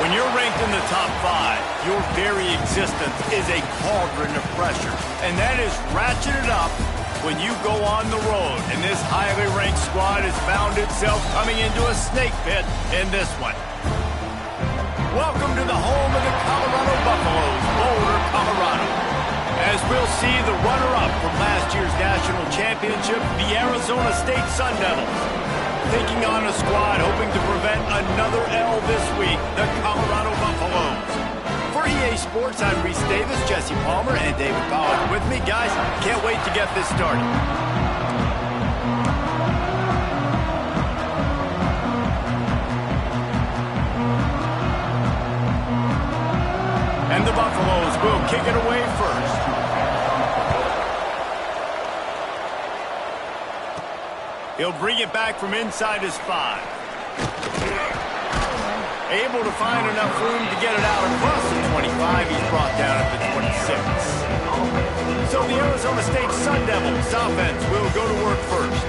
When you're ranked in the top 5, your very existence is a cauldron of pressure. And that is ratcheted up when you go on the road. And this highly ranked squad has found itself coming into a snake pit in this one. Welcome to the home of the Colorado Buffaloes, Boulder, Colorado. As we'll see the runner-up from last year's national championship, the Arizona State Sun Devils. Taking on a squad hoping to prevent another L this week, the Colorado Buffaloes. For EA Sports, I'm Reese Davis, Jesse Palmer, and David Pollack with me. Guys, can't wait to get this started. And the Buffaloes will kick it away first. He'll bring it back from inside his 5. Able to find enough room to get it out across the 25. He's brought down at the 26. So the Arizona State Sun Devils offense will go to work first.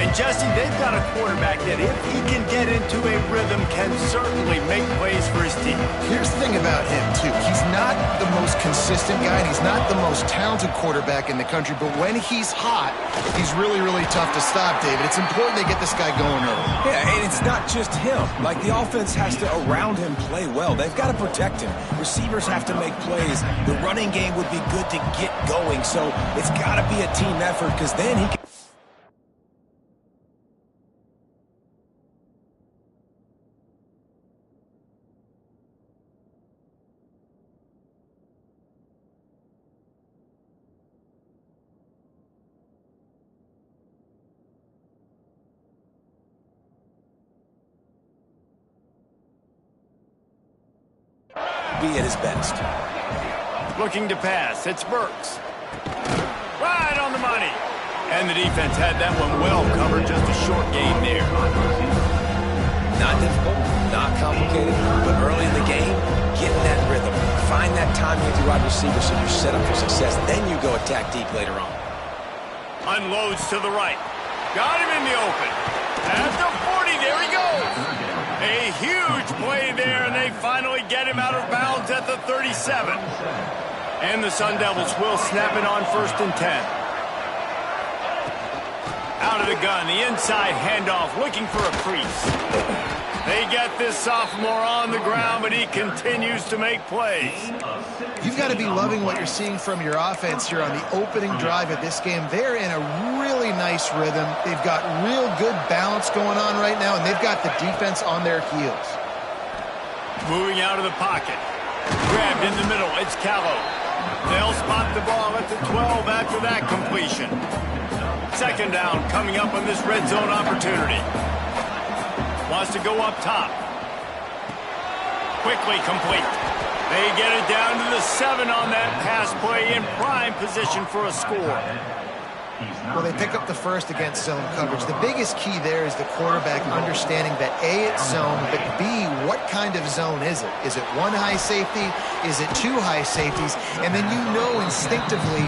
And Jesse, they've got a quarterback that if he can get into a rhythm can certainly make plays for his team. Here's the thing about him, too. He's not the most consistent guy, and he's not the most talented quarterback in the country, but when he's hot, he's really, really tough to stop, David. It's important they get this guy going early. Yeah, and it's not just him. Like, the offense has to, around him, play well. They've got to protect him. Receivers have to make plays. The running game would be good to get going, so it's got to be a team effort, because then he can... be at his best. Looking to pass, it's Burks. Right on the money. And the defense had that one well covered, just a short game there. Not difficult, not complicated, but early in the game, get in that rhythm. Find that timing with your wide receiver so you're set up for success. Then you go attack deep later on. Unloads to the right. Got him in the open. At the 40, there he goes. A huge play there, and they finally get him out of bounds at the 37. And the Sun Devils will snap it on 1st and 10. Out of the gun, the inside handoff, looking for a crease. They get this sophomore on the ground, but he continues to make plays. You've got to be loving what you're seeing from your offense here on the opening drive of this game. They're in a really nice rhythm. They've got real good balance going on right now, and they've got the defense on their heels. Moving out of the pocket. Grabbed in the middle. It's Callow. They'll spot the ball at the 12 after that completion. 2nd down coming up on this red zone opportunity. Wants to go up top. Quickly complete. They get it down to the 7 on that pass play in prime position for a score. Well, they pick up the first against zone coverage. The biggest key there is the quarterback understanding that A, it's zone, but B, what kind of zone is it? Is it 1 high safety? Is it 2 high safeties? And then you know instinctively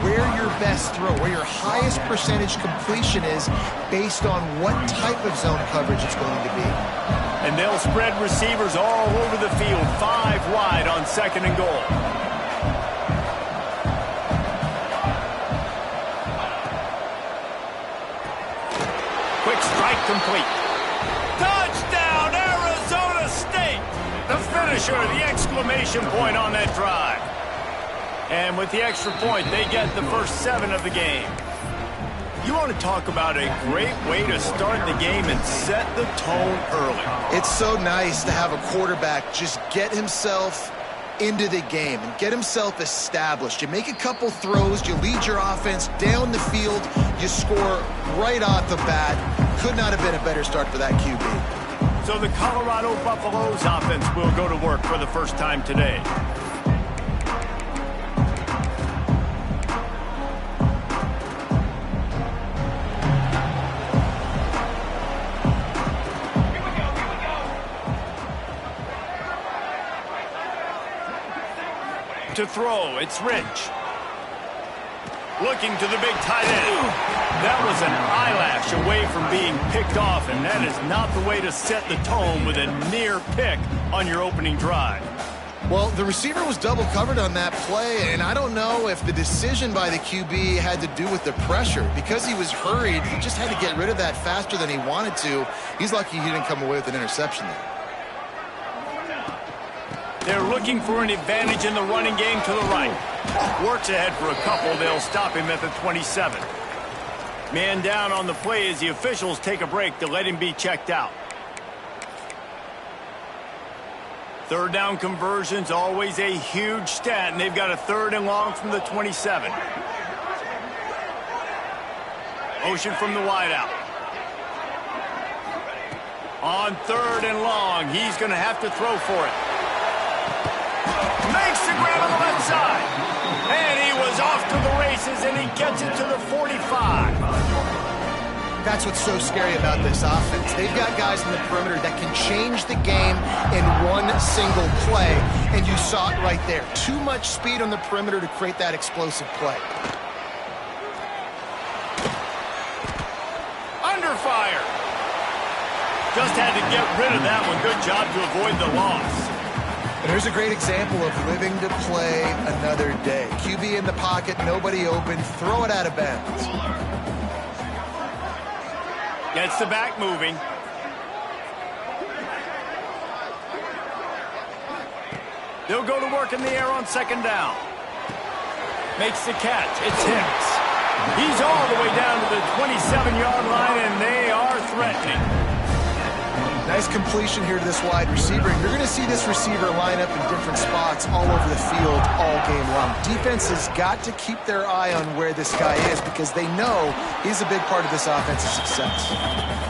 where your best throw, where your highest percentage completion is based on what type of zone coverage it's going to be. And they'll spread receivers all over the field, 5 wide on 2nd and goal. Quick strike complete. Touchdown, Arizona State! The finisher, the exclamation point on that drive. And with the extra point, they get the first 7 of the game. You want to talk about a great way to start the game and set the tone early. It's so nice to have a quarterback just get himself into the game and get himself established. You make a couple throws, you lead your offense down the field, you score right off the bat. Could not have been a better start for that QB. So the Colorado Buffaloes offense will go to work for the first time today. To throw, it's Rich. Looking to the big tight end. That was an eyelash away from being picked off, and that is not the way to set the tone with a near pick on your opening drive. Well, the receiver was double covered on that play, and I don't know if the decision by the QB had to do with the pressure. Because he was hurried, he just had to get rid of that faster than he wanted to. He's lucky he didn't come away with an interception there. They're looking for an advantage in the running game to the right. Works ahead for a couple. They'll stop him at the 27. Man down on the play as the officials take a break to let him be checked out. Third down conversion's always a huge stat, and they've got a 3rd and long from the 27. Motion from the wideout. On 3rd and long, he's going to have to throw for it. Makes the grab on the left side. And he was off to the races, and he gets it to the 45. That's what's so scary about this offense. They've got guys in the perimeter that can change the game in one single play, and you saw it right there. Too much speed on the perimeter to create that explosive play. Under fire. Just had to get rid of that one. Good job to avoid the loss. And here's a great example of living to play another day. QB in the pocket, nobody open, throw it out of bounds. Gets the back moving. They'll go to work in the air on 2nd down. Makes the catch. It's Hicks. He's all the way down to the 27-yard line, and they are threatening. Nice completion here to this wide receiver. And you're going to see this receiver line up in different spots all over the field all game long. Defense has got to keep their eye on where this guy is because they know he's a big part of this offensive success.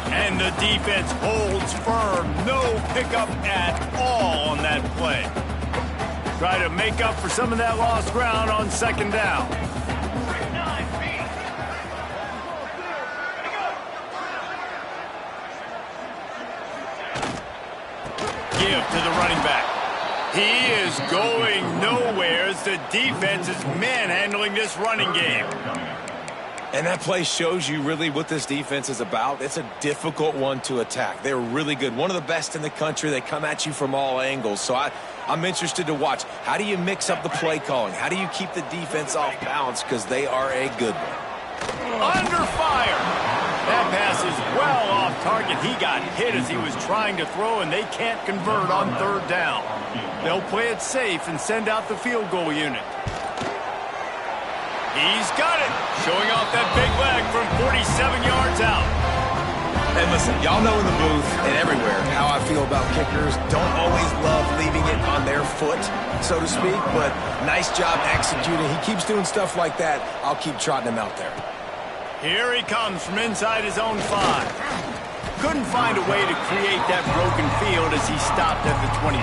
And the defense holds firm. No pickup at all on that play. Try to make up for some of that lost ground on 2nd down. Give to the running back. He is going nowhere as the defense is manhandling this running game. And that play shows you really what this defense is about. It's a difficult one to attack. They're really good. One of the best in the country. They come at you from all angles. So I'm interested to watch. How do you mix up the play calling? How do you keep the defense off balance? Because they are a good one. Under fire. That pass is well off target. He got hit as he was trying to throw, and they can't convert on 3rd down. They'll play it safe and send out the field goal unit. He's got it. Showing off that big leg from 47 yards out. And listen, y'all know in the booth and everywhere how I feel about kickers. Don't always love leaving it on their foot, so to speak, but nice job executing. He keeps doing stuff like that. I'll keep trotting him out there. Here he comes from inside his own 5. Couldn't find a way to create that broken field as he stopped at the 25.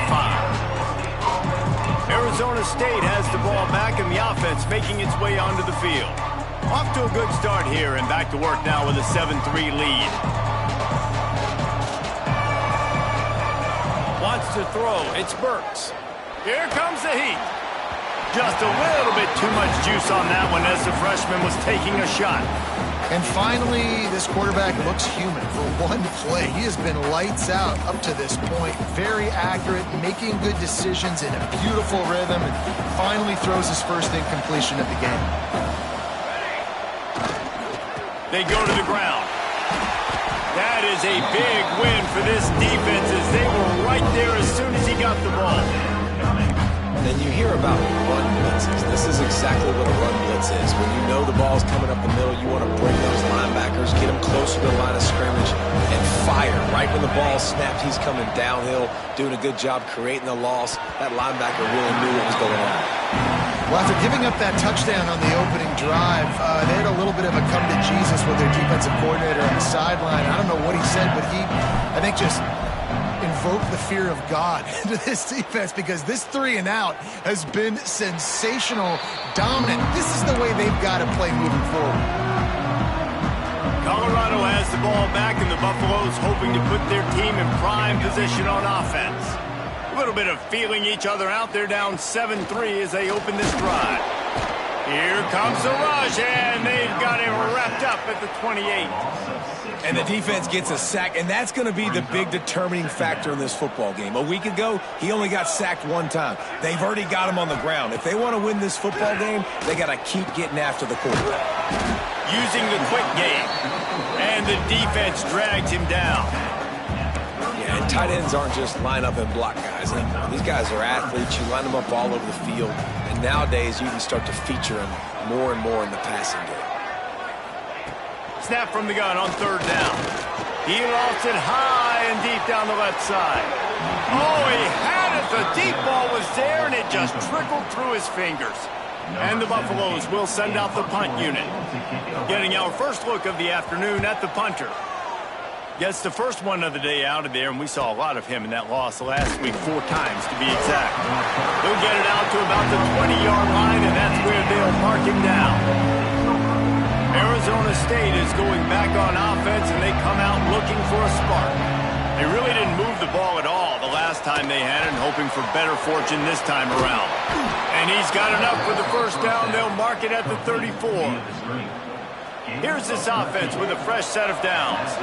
Arizona State has the ball back and the offense making its way onto the field. Off to a good start here and back to work now with a 7-3 lead. Wants to throw. It's Burks. Here comes the heat. Just a little bit too much juice on that one as the freshman was taking a shot. And finally, this quarterback looks human for one play. He has been lights out up to this point. Very accurate, making good decisions in a beautiful rhythm, and finally throws his first incompletion of the game. They go to the ground. That is a big win for this defense as they were right there as soon as he got the ball. And you hear about run blitzes. This is exactly what a run blitz is. When you know the ball's coming up the middle, you want to bring those linebackers, get them closer to the line of scrimmage, and fire. Right when the ball snapped, he's coming downhill, doing a good job creating the loss. That linebacker really knew what was going on. Well, after giving up that touchdown on the opening drive, they had a little bit of a come to Jesus with their defensive coordinator on the sideline. I don't know what he said, but he, I think, just invoke the fear of God into this defense because this 3-and-out has been sensational, dominant. This is the way they've got to play moving forward. Colorado has the ball back, and the Buffaloes hoping to put their team in prime position on offense. A little bit of feeling each other out. They're down 7-3 as they open this drive. Here comes the rush, and they've got him wrapped up at the 28. And the defense gets a sack, and that's going to be the big determining factor in this football game. A week ago, he only got sacked one time. They've already got him on the ground. If they want to win this football game, they got to keep getting after the quarterback. Using the quick game, and the defense drags him down. Yeah, and tight ends aren't just line up and block guys. These guys are athletes. You line them up all over the field. And nowadays, you can start to feature them more and more in the passing game. Snap from the gun on third down. He lofts it high and deep down the left side. Oh, he had it. The deep ball was there, and it just trickled through his fingers. And the Buffaloes will send out the punt unit. Getting our first look of the afternoon at the punter. Gets the first one of the day out of there, and we saw a lot of him in that loss last week, 4 times to be exact. He'll get it out to about the 20-yard line, and that's where they'll mark him down. Arizona State is going back on offense, and they come out looking for a spark. They really didn't move the ball at all the last time they had it, hoping for better fortune this time around. And he's got enough for the first down. They'll mark it at the 34. Here's this offense with a fresh set of downs.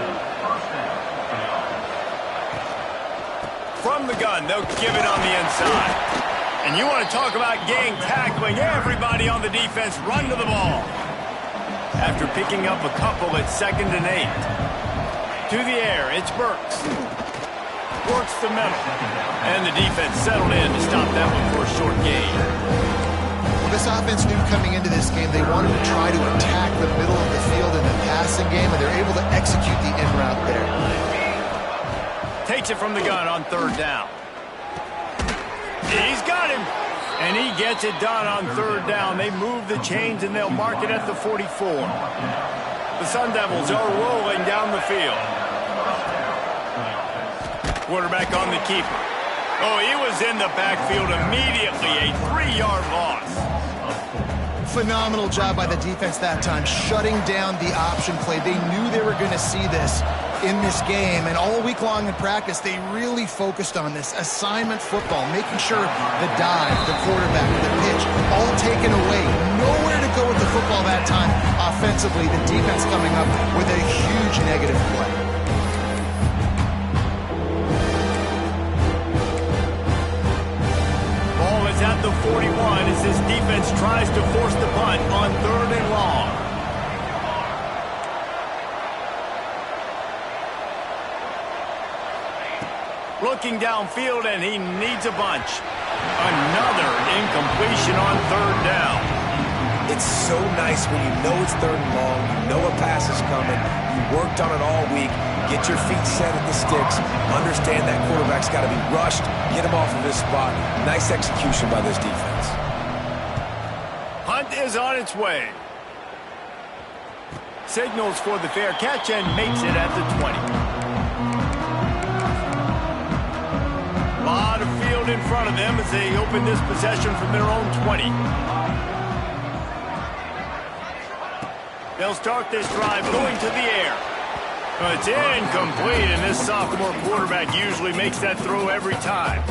From the gun, they'll give it on the inside. And you want to talk about gang tackling. Everybody on the defense run to the ball. After picking up a couple at 2nd and 8. To the air, it's Burks. Works the middle. And the defense settled in to stop that one for a short gain. This offense knew coming into this game they wanted to try to attack the middle of the field in the passing game, and they're able to execute the in route there. Takes it from the gun on third down. He's got him. And he gets it done on third down. They move the chains, and they'll mark it at the 44. The Sun Devils are rolling down the field. Quarterback on the keeper. Oh, he was in the backfield immediately. A 3-yard loss. Phenomenal job by the defense that time, shutting down the option play. They knew they were going to see this in this game, and all week long in practice, they really focused on this assignment football, making sure the dive, the quarterback, the pitch, all taken away. Nowhere to go with the football that time offensively. The defense coming up with a huge negative play. Ball is at the 41 as this defense tries to force the punt on 3rd and long. Looking downfield, and he needs a bunch. Another incompletion on 3rd down. It's so nice when you know it's 3rd and long, you know a pass is coming, you worked on it all week, get your feet set at the sticks, understand that quarterback's got to be rushed, get him off of his spot. Nice execution by this defense. Hunt is on its way. Signals for the fair catch and makes it at the 20. A lot of field in front of them as they open this possession from their own 20. They'll start this drive going to the air. It's incomplete, and this sophomore quarterback usually makes that throw every time.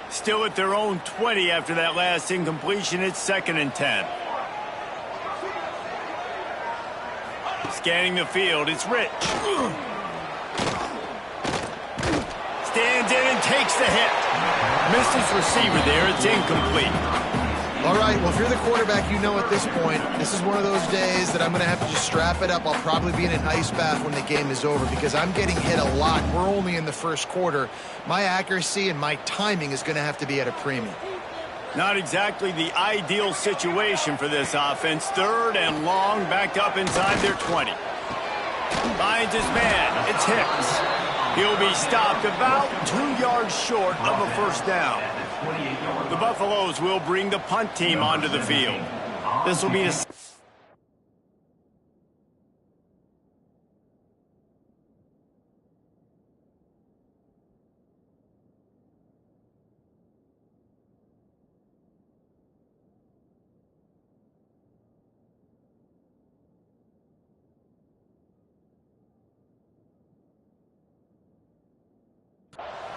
Still at their own 20 after that last incompletion. It's 2nd and 10. Scanning the field, it's Rich. Stands in and takes the hit. Missed his receiver there, it's incomplete. All right, well, if you're the quarterback, you know at this point, this is one of those days that I'm going to have to just strap it up. I'll probably be in an ice bath when the game is over because I'm getting hit a lot. We're only in the first quarter. My accuracy and my timing is going to have to be at a premium. Not exactly the ideal situation for this offense. 3rd and long, backed up inside their 20. Finds his man. It's Hicks. He'll be stopped about 2 yards short of a first down. The Buffaloes will bring the punt team onto the field. This will be a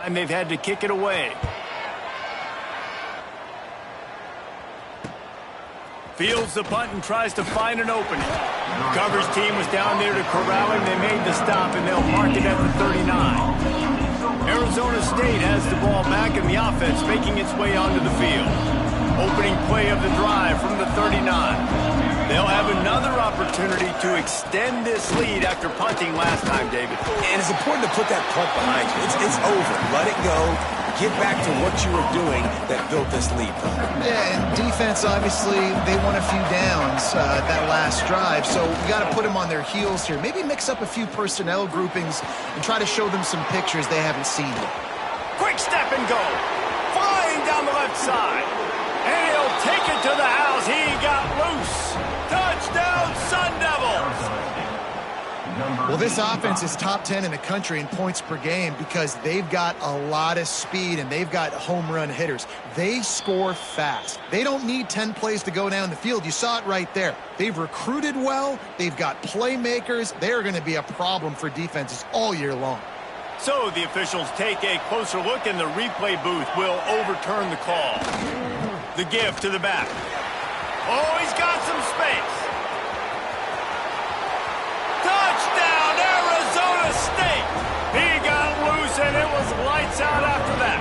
and they've had to kick it away. Fields the punt and tries to find an opening. The coverage team was down there to corral him. They made the stop, and they'll mark it at the 39. Arizona State has the ball back, and the offense making its way onto the field. Opening play of the drive from the 39. They'll have another opportunity to extend this lead after punting last time, David. And it's important to put that punt behind you. It's over. Let it go. Get back to what you were doing that built this lead. Yeah, and defense, obviously, they won a few downs that last drive, so we got to put them on their heels here. Maybe mix up a few personnel groupings and try to show them some pictures they haven't seen yet. Quick step and go. Flying down the left side. And he'll take it to the house. He got loose. Touchdown, Sun Devils. Well, this offense is top 10 in the country in points per game because they've got a lot of speed and they've got home run hitters. They score fast. They don't need 10 plays to go down the field. You saw it right there. They've recruited well. They've got playmakers. They're going to be a problem for defenses all year long. So the officials take a closer look, and the replay booth will overturn the call. The give to the back. Oh, he's got some space. Touchdown, Arizona State. He got loose, and it was lights out after that.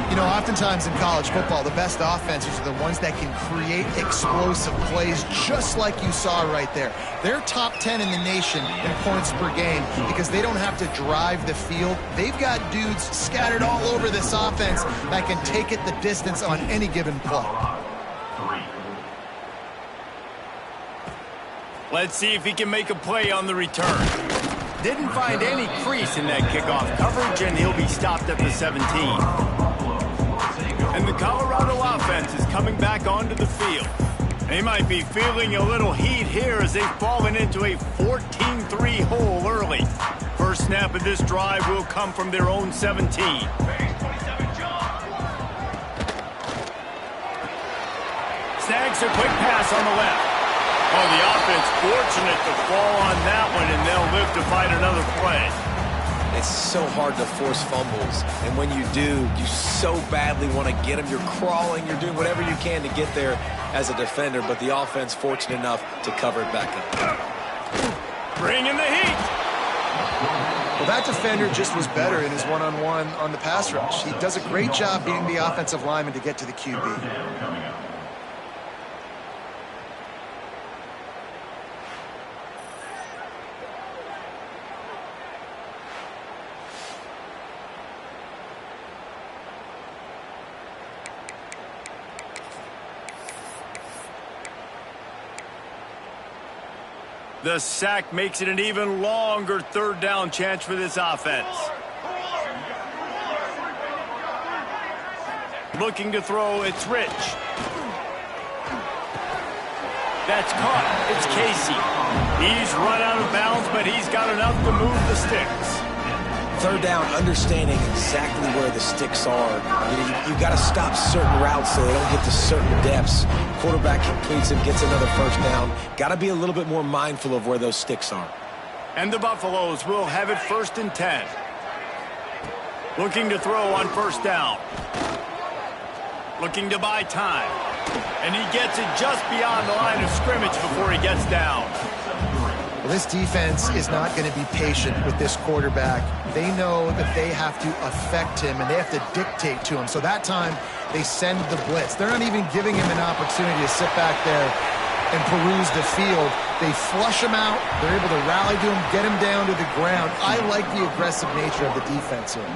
You know, oftentimes in college football, the best offenses are the ones that can create explosive plays just like you saw right there. They're top 10 in the nation in points per game because they don't have to drive the field. They've got dudes scattered all over this offense that can take it the distance on any given play. Let's see if he can make a play on the return. Didn't find any crease in that kickoff coverage, and he'll be stopped at the 17. And the Colorado offense is coming back onto the field. They might be feeling a little heat here as they've fallen into a 14-3 hole early. First snap of this drive will come from their own 17. Snags a quick pass on the left. Oh, the offense fortunate to fall on that one, and they'll live to fight another play. It's so hard to force fumbles, and when you do, you so badly want to get them. You're crawling, you're doing whatever you can to get there as a defender, but the offense fortunate enough to cover it back up. Bringing the heat. Well, that defender just was better in his one-on-one on the pass rush. He does a great job being the offensive lineman to get to the QB. The sack makes it an even longer third down chance for this offense. Looking to throw, it's Rich. That's caught. It's Casey. He's run out of bounds, but he's got enough to move the sticks. Third down, understanding exactly where the sticks are. You got to stop certain routes so they don't get to certain depths. Quarterback completes him, gets another first down. Got to be a little bit more mindful of where those sticks are. And the Buffaloes will have it 1st and 10. Looking to throw on first down. Looking to buy time. And he gets it just beyond the line of scrimmage before he gets down. Well, this defense is not going to be patient with this quarterback. They know that they have to affect him and they have to dictate to him. So that time, they send the blitz. They're not even giving him an opportunity to sit back there and peruse the field. They flush him out. They're able to rally to him, get him down to the ground. I like the aggressive nature of the defense here.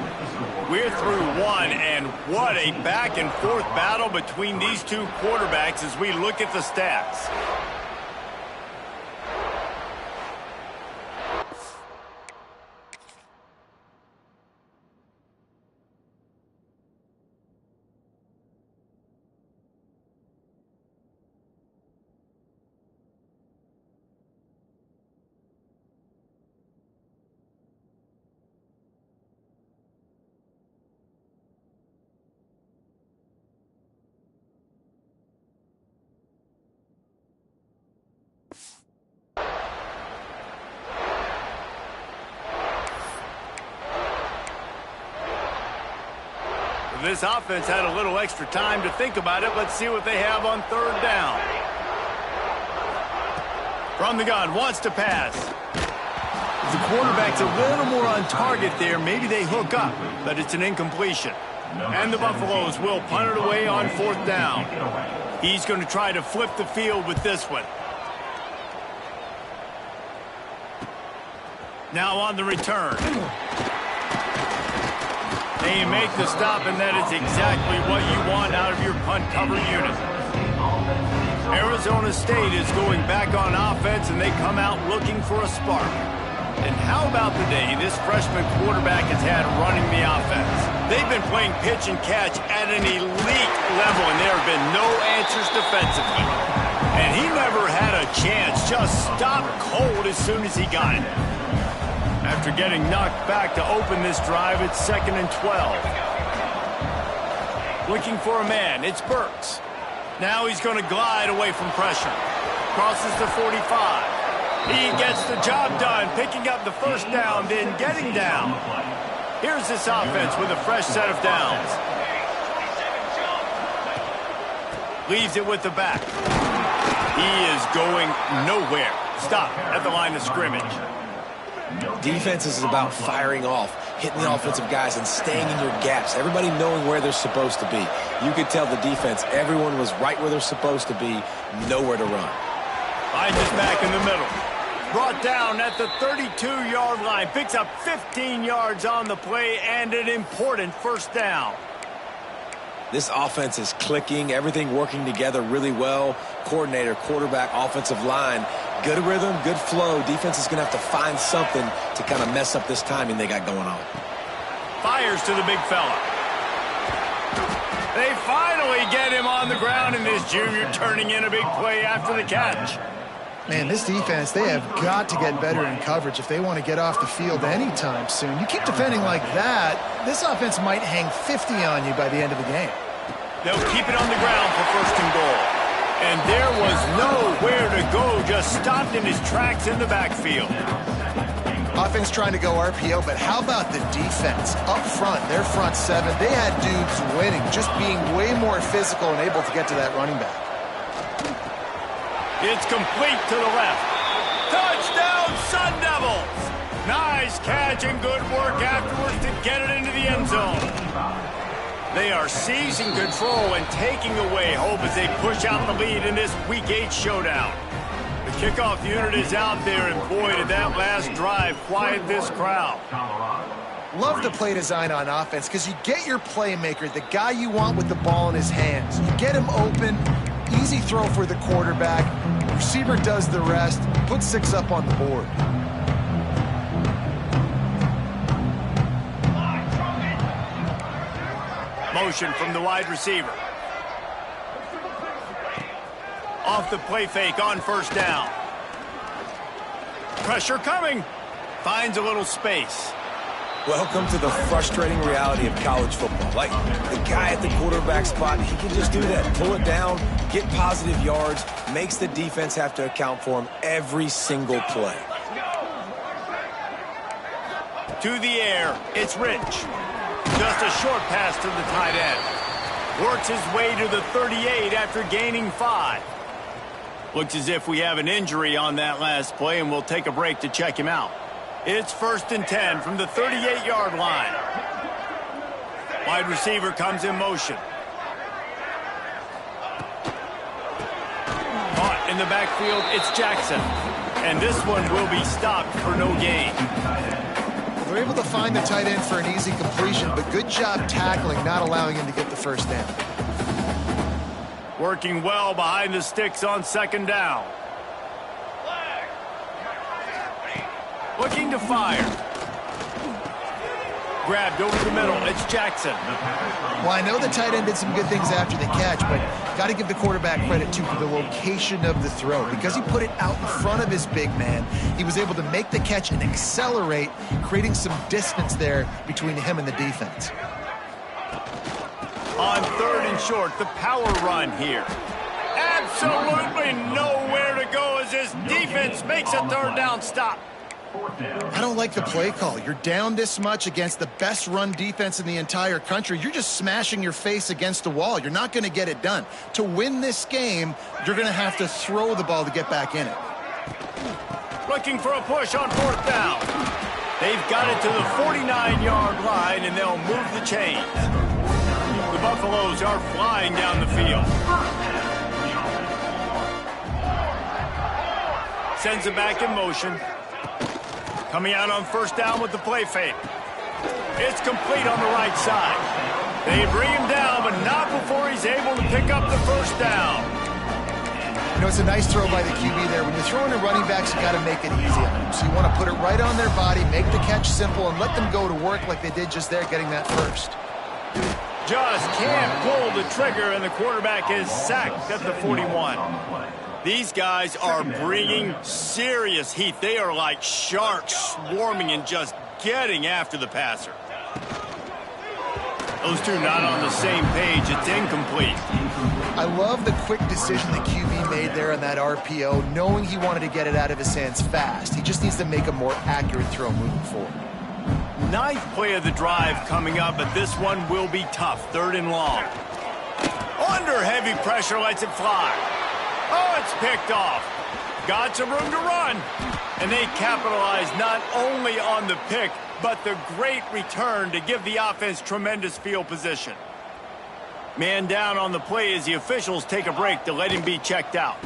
We're through one, and what a back-and-forth battle between these two quarterbacks as we look at the stats. This offense had a little extra time to think about it. Let's see what they have on third down. From the gun, wants to pass. The quarterback's a little more on target there. Maybe they hook up, but it's an incompletion. And the Buffaloes will punt it away on fourth down. He's going to try to flip the field with this one. Now on the return. They make the stop, and that is exactly what you want out of your punt cover unit. Arizona State is going back on offense, and they come out looking for a spark. And how about the day this freshman quarterback has had running the offense? They've been playing pitch and catch at an elite level, and there have been no answers defensively. And he never had a chance, just stopped cold as soon as he got it. After getting knocked back to open this drive, it's 2nd and 12. Looking for a man, it's Burks. Now he's going to glide away from pressure. Crosses the 45. He gets the job done, picking up the first down, then getting down. Here's this offense with a fresh set of downs. Leaves it with the back. He is going nowhere. Stop at the line of scrimmage. Defense is about firing off, hitting the offensive guys, and staying in your gaps. Everybody knowing where they're supposed to be. You could tell the defense, everyone was right where they're supposed to be, nowhere to run. Finds us back in the middle. Brought down at the 32-yard line. Picks up 15 yards on the play and an important first down. This offense is clicking, everything working together really well. Coordinator, quarterback, offensive line. Good rhythm, good flow. Defense is going to have to find something to kind of mess up this timing they got going on. Fires to the big fella. They finally get him on the ground, and this junior turning in a big play after the catch. Man, this defense, they have got to get better in coverage if they want to get off the field anytime soon. You keep defending like that, this offense might hang 50 on you by the end of the game. They'll keep it on the ground for 1st and goal. And there was nowhere to go, just stopped in his tracks in the backfield. Offense trying to go RPO, but how about the defense? Up front, their front seven, they had dudes winning, just being way more physical and able to get to that running back. It's complete to the left. Touchdown, Sun Devils! Nice catch and good work afterwards to get it into the end zone. They are seizing control and taking away hope as they push out the lead in this Week 8 showdown. The kickoff unit is out there, and boy, did that last drive quiet this crowd. Love the play design on offense because you get your playmaker, the guy you want with the ball in his hands. You get him open, easy throw for the quarterback. Receiver does the rest, put 6 up on the board. Motion from the wide receiver. Off the play fake on 1st down. Pressure coming. Finds a little space. Welcome to the frustrating reality of college football. Like, the guy at the quarterback spot, he can just do that. Pull it down, get positive yards, makes the defense have to account for him every single play. To the air, it's Rich. Just a short pass to the tight end. Works his way to the 38 after gaining 5. Looks as if we have an injury on that last play, and we'll take a break to check him out. It's 1st and 10 from the 38-yard line. Wide receiver comes in motion. Caught in the backfield, it's Jackson. And this one will be stopped for no gain. They're able to find the tight end for an easy completion, but good job tackling, not allowing him to get the first down. Working well behind the sticks on 2nd down. Looking to fire. Grabbed over the middle. It's Jackson. Well, I know the tight end did some good things after the catch, but got to give the quarterback credit, too, for the location of the throw. Because he put it out in front of his big man, he was able to make the catch and accelerate, creating some distance there between him and the defense. On 3rd and short, the power run here. Absolutely nowhere to go as this defense makes a 3rd down stop. I don't like the play call. You're down this much against the best run defense in the entire country. You're just smashing your face against the wall. You're not going to get it done. To win this game, you're going to have to throw the ball to get back in it. Looking for a push on 4th down. They've got it to the 49-yard line, and they'll move the chains. The Buffaloes are flying down the field. Sends it back in motion. Coming out on 1st down with the play fake. It's complete on the right side. They bring him down, but not before he's able to pick up the 1st down. You know, it's a nice throw by the QB there. When you're throwing to running backs, you got to make it easy on them. So you want to put it right on their body, make the catch simple, and let them go to work like they did just there, getting that first. Just can't pull the trigger, and the quarterback is sacked at the 41. These guys are bringing serious heat. They are like sharks swarming and just getting after the passer. Those two not on the same page. It's incomplete. I love the quick decision the QB made there on that RPO, knowing he wanted to get it out of his hands fast. He just needs to make a more accurate throw moving forward. 9th play of the drive coming up, but this one will be tough. 3rd and long. Under heavy pressure, lets it fly. Oh, it's picked off. Got some room to run. And they capitalize not only on the pick, but the great return to give the offense tremendous field position. Man down on the play as the officials take a break to let him be checked out.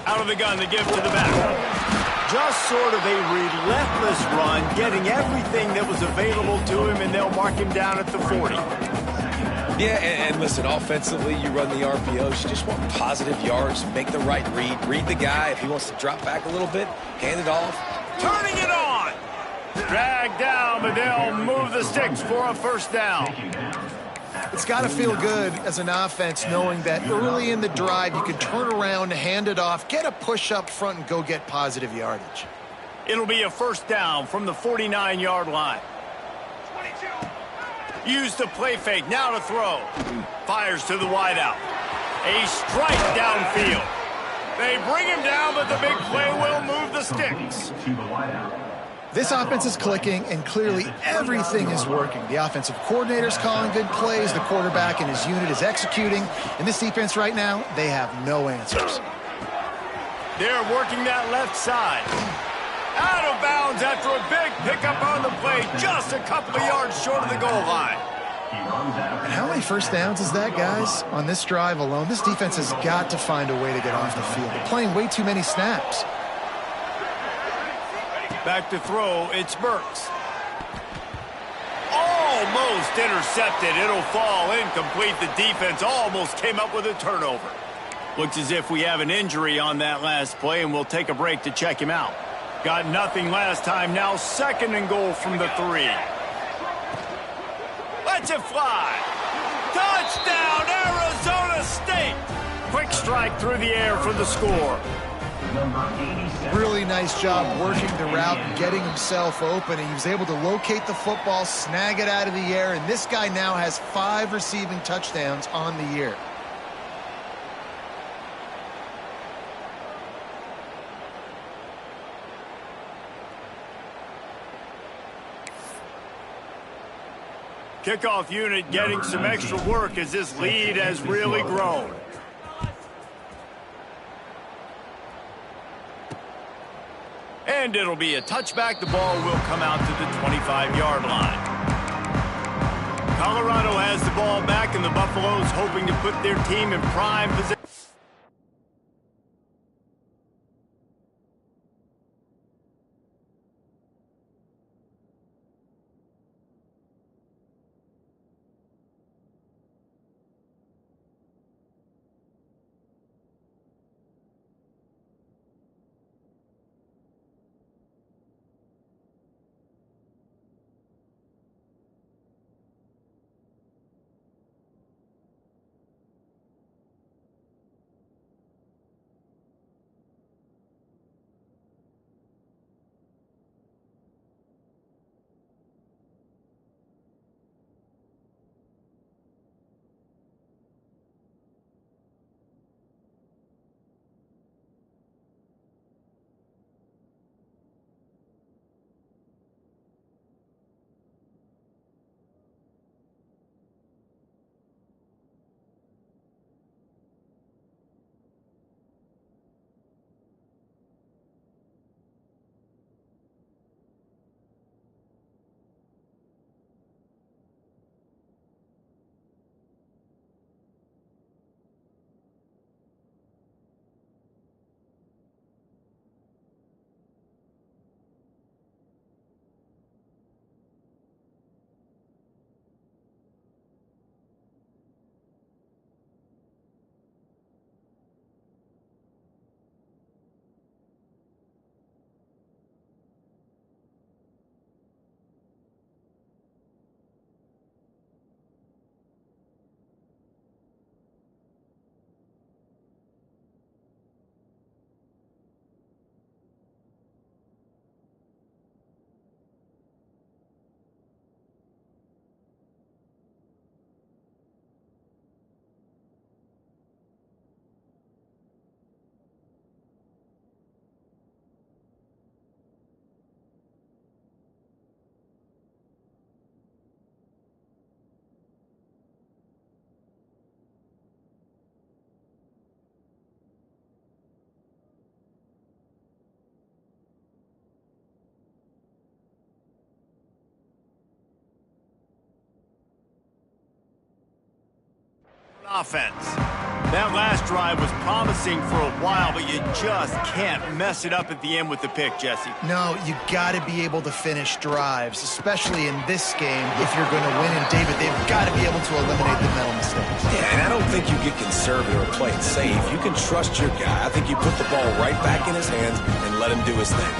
Out of the gun to give to the back. Just sort of a relentless run, getting everything that was available to him, and they'll mark him down at the 40. Yeah, and listen, offensively, you run the RPOs. You just want positive yards, make the right read the guy. If he wants to drop back a little bit, hand it off. Turning it on. Dragged down, but they'll move the sticks for a 1st down. It's got to feel good as an offense knowing that early in the drive you can turn around, hand it off, get a push up front, and go get positive yardage. It'll be a 1st down from the 49-yard line. Use the play fake, now to throw. Fires to the wideout. A strike downfield. They bring him down, but the big play will move the sticks. This offense is clicking, and clearly everything is working. The offensive coordinator's calling good plays. The quarterback and his unit is executing. And this defense right now, they have no answers. They're working that left side. Out of bounds after a big pickup on the play, just a couple of yards short of the goal line. And how many 1st downs is that, guys? On this drive alone, this defense has got to find a way to get off the field. They're playing way too many snaps. Back to throw, it's Burks. Almost intercepted. It'll fall incomplete. The defense almost came up with a turnover. Looks as if we have an injury on that last play, and we'll take a break to check him out. Got nothing last time. Now 2nd and goal from the 3. Lets it fly. Touchdown, Arizona State. Quick strike through the air for the score. Really nice job working the route and getting himself open. And he was able to locate the football, snag it out of the air, and this guy now has 5 receiving touchdowns on the year. Kickoff unit getting some extra work as this lead has really grown. And it'll be a touchback. The ball will come out to the 25-yard line. Colorado has the ball back, and the Buffaloes hoping to put their team in prime position. offense. That last drive was promising for a while, but you just can't mess it up at the end with the pick, Jesse. No, you got to be able to finish drives, especially in this game if you're going to win. And, David, they've got to be able to eliminate the mental mistakes. Yeah, and I don't think you get conservative or play it safe. You can trust your guy. I think you put the ball right back in his hands and let him do his thing.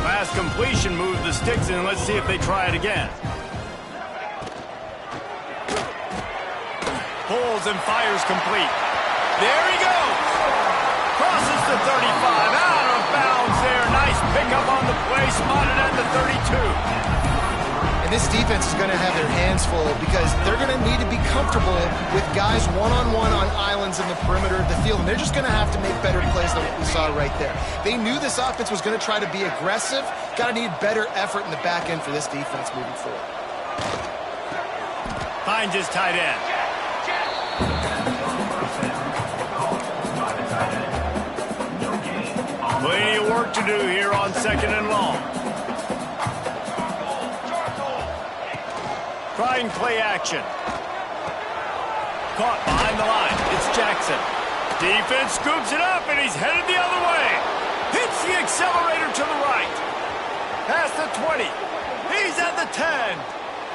Last completion moved the sticks in. Let's see if they try it again. Pulls and fires complete. There he goes. Crosses the 35. Out of bounds there. Nice pickup on the play. Spotted at the 32. And this defense is going to have their hands full because they're going to need to be comfortable with guys one-on-one on islands in the perimeter of the field. And they're just going to have to make better plays than what we saw right there. They knew this offense was going to try to be aggressive. Got to need better effort in the back end for this defense moving forward. Finds his tight end. Plenty of work to do here on 2nd and long. Trying play action. Caught behind the line. It's Jackson. Defense scoops it up, and he's headed the other way. Hits the accelerator to the right. Past the 20. He's at the 10.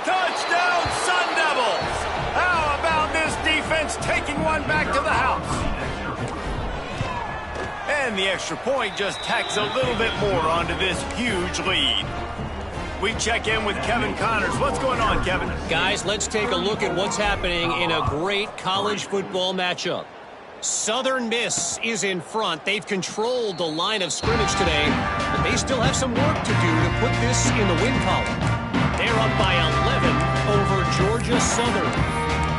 Touchdown, Sun Devils. How about this defense taking one back to the house? And the extra point just tacks a little bit more onto this huge lead. We check in with Kevin Connors. What's going on, Kevin? Guys, let's take a look at what's happening in a great college football matchup. Southern Miss is in front. They've controlled the line of scrimmage today, but they still have some work to do to put this in the win column. They're up by 11 over Georgia Southern.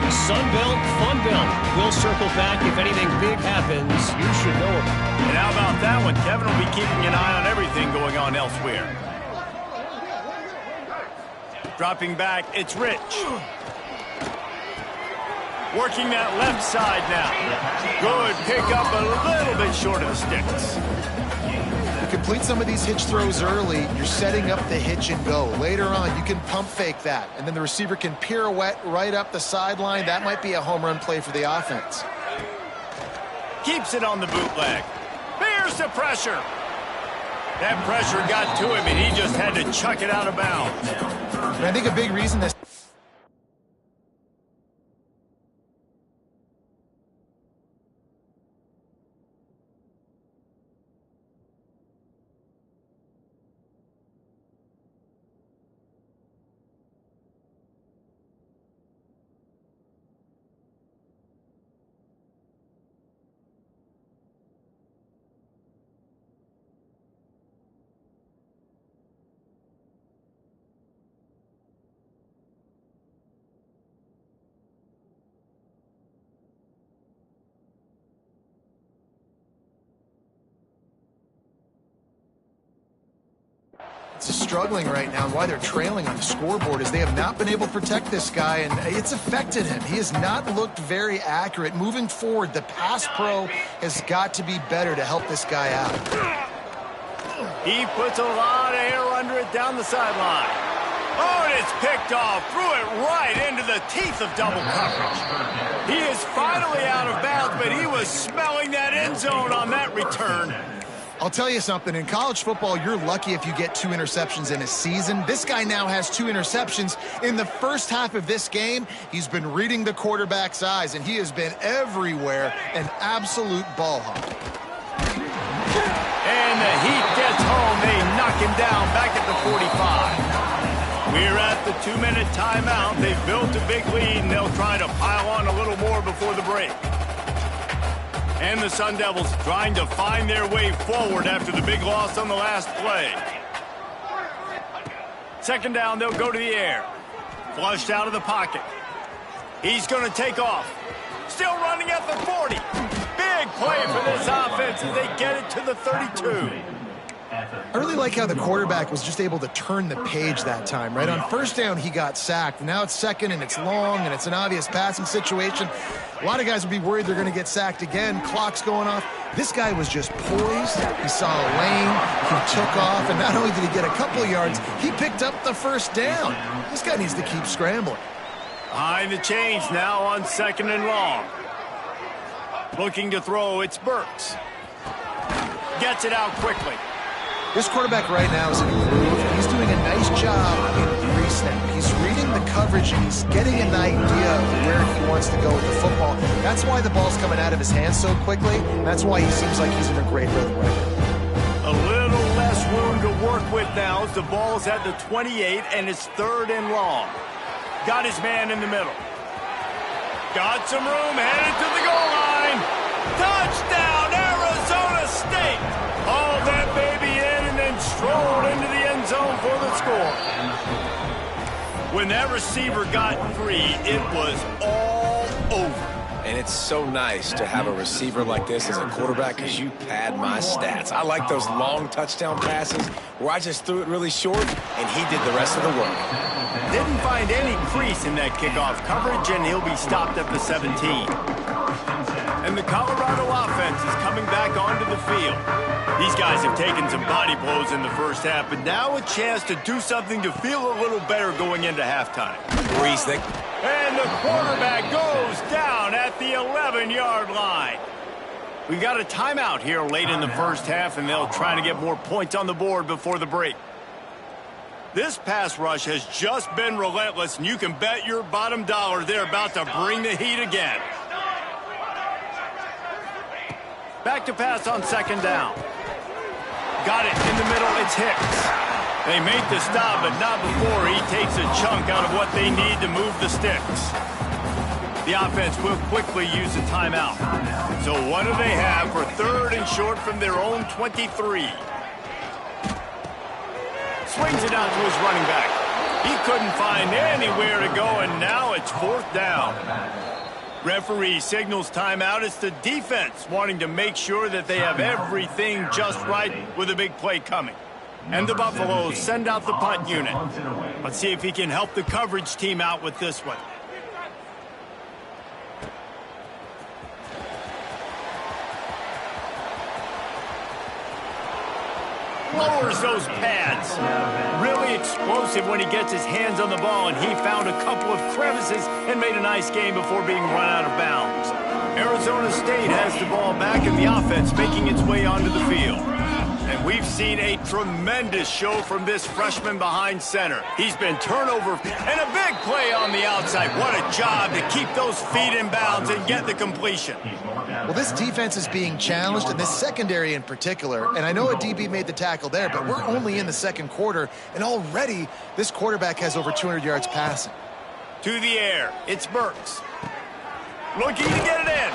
Sunbelt, Funbelt. We'll circle back if anything big happens. You should know about it. And how about that one? Kevin will be keeping an eye on everything going on elsewhere. Dropping back, it's Rich. Working that left side now. Good pickup, a little bit short of the sticks. Complete some of these hitch throws early, you're setting up the hitch and go. Later on, you can pump fake that, and then the receiver can pirouette right up the sideline. That might be a home run play for the offense. Keeps it on the bootleg. Bears the pressure. That pressure got to him, and he just had to chuck it out of bounds. And I think a big reason this It's struggling right now. Why they're trailing on the scoreboard is they have not been able to protect this guy, and it's affected him. He has not looked very accurate. Moving forward, the pass pro has got to be better to help this guy out. He puts a lot of air under it down the sideline. Oh, and it's picked off. Threw it right into the teeth of double coverage. He is finally out of bounds, but he was smelling that end zone on that return. I'll tell you something. In college football, you're lucky if you get 2 interceptions in a season. This guy now has 2 interceptions. In the first half of this game, he's been reading the quarterback's eyes, and he has been everywhere, an absolute ball hawk. And the heat gets home. They knock him down back at the 45. We're at the 2-minute timeout. They've built a big lead, and they'll try to pile on a little more before the break. And the Sun Devils trying to find their way forward after the big loss on the last play. 2nd down, they'll go to the air. Flushed out of the pocket. He's going to take off. Still running at the 40. Big play for this offense as they get it to the 32. I really like how the quarterback was just able to turn the page that time, right? On 1st down, he got sacked. Now it's 2nd, and it's long, and it's an obvious passing situation. A lot of guys would be worried they're going to get sacked again. Clock's going off. This guy was just poised. He saw a lane. He took off, and not only did he get a couple of yards, he picked up the 1st down. This guy needs to keep scrambling. Behind the chains now on 2nd and long. Looking to throw, it's Burks. Gets it out quickly. This quarterback right now is in a groove. He's doing a nice job in pre-snap. He's reading the coverage, and he's getting an idea of where he wants to go with the football. That's why the ball's coming out of his hands so quickly. That's why he seems like he's in a great rhythm right now. A little less room to work with now as the ball's at the 28, and it's 3rd and long. Got his man in the middle. Got some room, headed to the goal line. Touchdown, Arizona State! Hauled that baby in and then strolled into the end zone for the score. When that receiver got free, it was all over. And it's so nice to have a receiver like this as a quarterback because you pad my stats. I like those long touchdown passes where I just threw it really short and he did the rest of the work. Didn't find any crease in that kickoff coverage, and he'll be stopped at the 17. And the Colorado offense is coming back onto the field. These guys have taken some body blows in the first half, but now a chance to do something to feel a little better going into halftime. And the quarterback goes down at the 11-yard line. We got a timeout here late in the first half, and they'll try to get more points on the board before the break. This pass rush has just been relentless, and you can bet your bottom dollar they're about to bring the heat again. Back to pass on 2nd down. Got it in the middle, it's Hicks. They make the stop, but not before he takes a chunk out of what they need to move the sticks. The offense will quickly use a timeout. So what do they have for 3rd and short from their own 23? Swings it out to his running back. He couldn't find anywhere to go, and now it's 4th down. Referee signals timeout. It's the defense wanting to make sure that they have everything just right with a big play coming. And the Buffaloes send out the punt unit. Let's see if he can help the coverage team out with this one. Lowers those pads. Really explosive when he gets his hands on the ball, and he found a couple of crevices and made a nice game before being run out of bounds. Arizona State has the ball back, and the offense making its way onto the field. And we've seen a tremendous show from this freshman behind center. He's been turnover and a big play on the outside. What a job to keep those feet in bounds and get the completion. Well, this defense is being challenged, and this secondary in particular. And I know a DB made the tackle there, but we're only in the 2nd quarter, and already this quarterback has over 200 yards passing. To the air, it's Burks. Looking to get it in.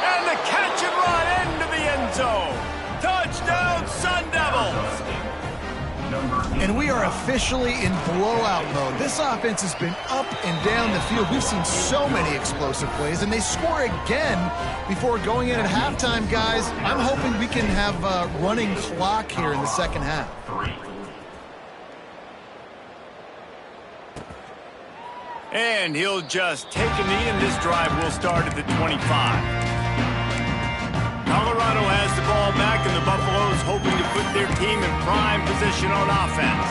And the catch and run into the end zone. Touchdown, Sun Devils! And we are officially in blowout mode. This offense has been up and down the field. We've seen so many explosive plays, and they score again before going in at halftime, guys. I'm hoping we can have a running clock here in the 2nd half. And he'll just take a knee, and this drive will start at the 25. Colorado has the ball back, and the Buffaloes hoping to put their team in prime position on offense.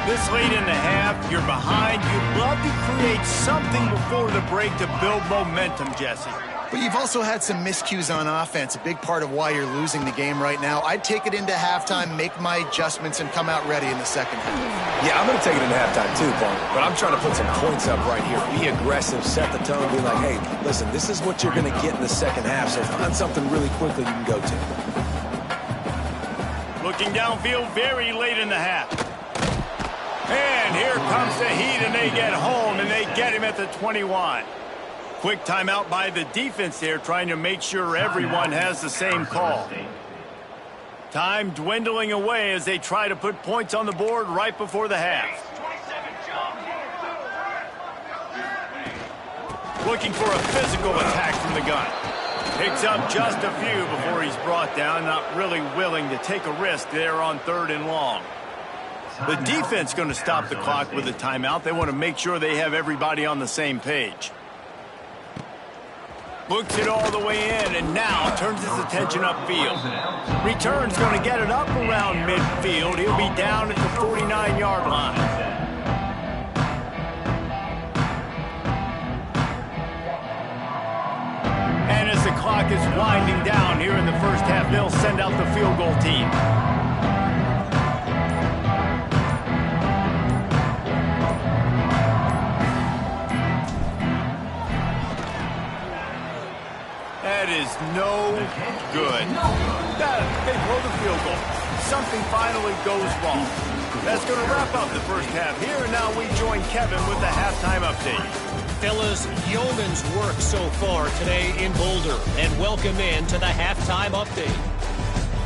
This late in the half, you're behind. You'd love to create something before the break to build momentum, Jesse. But you've also had some miscues on offense, a big part of why you're losing the game right now. I'd take it into halftime, make my adjustments, and come out ready in the 2nd half. Yeah, I'm going to take it into halftime too, Paul. But I'm trying to put some points up right here. Be aggressive, set the tone, be like, hey, listen, this is what you're going to get in the 2nd half, so find something really quickly you can go to. Looking downfield very late in the half. And here comes the heat, and they get home, and they get him at the 21. Quick timeout by the defense there, trying to make sure everyone has the same call. Time dwindling away as they try to put points on the board right before the half. Looking for a physical attack from the gun. Picks up just a few before he's brought down, not really willing to take a risk there on 3rd and long. The defense going to stop the clock with a timeout. They want to make sure they have everybody on the same page. Looks it all the way in, and now turns his attention upfield. Return's going to get it up around midfield. He'll be down at the 49-yard line. And as the clock is winding first half, they'll send out the field goal team. That is no good. They blow the field goal. Something finally goes wrong. That's going to wrap up the first half here, and now we join Kevin with the halftime update. Fellas, yeoman's work so far today in Boulder, and welcome in to the halftime update.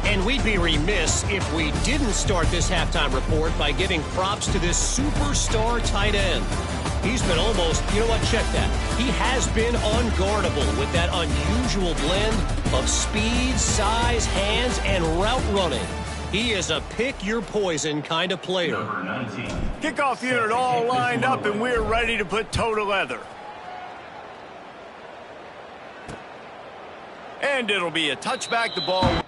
And we'd be remiss if we didn't start this halftime report by giving props to this superstar tight end. He's been almost, you know what, check that. He has been unguardable with that unusual blend of speed, size, hands, and route running. He is a pick-your-poison kind of player. Kickoff unit all lined up, and we're ready to put toe to leather. And it'll be a touchback. The ball...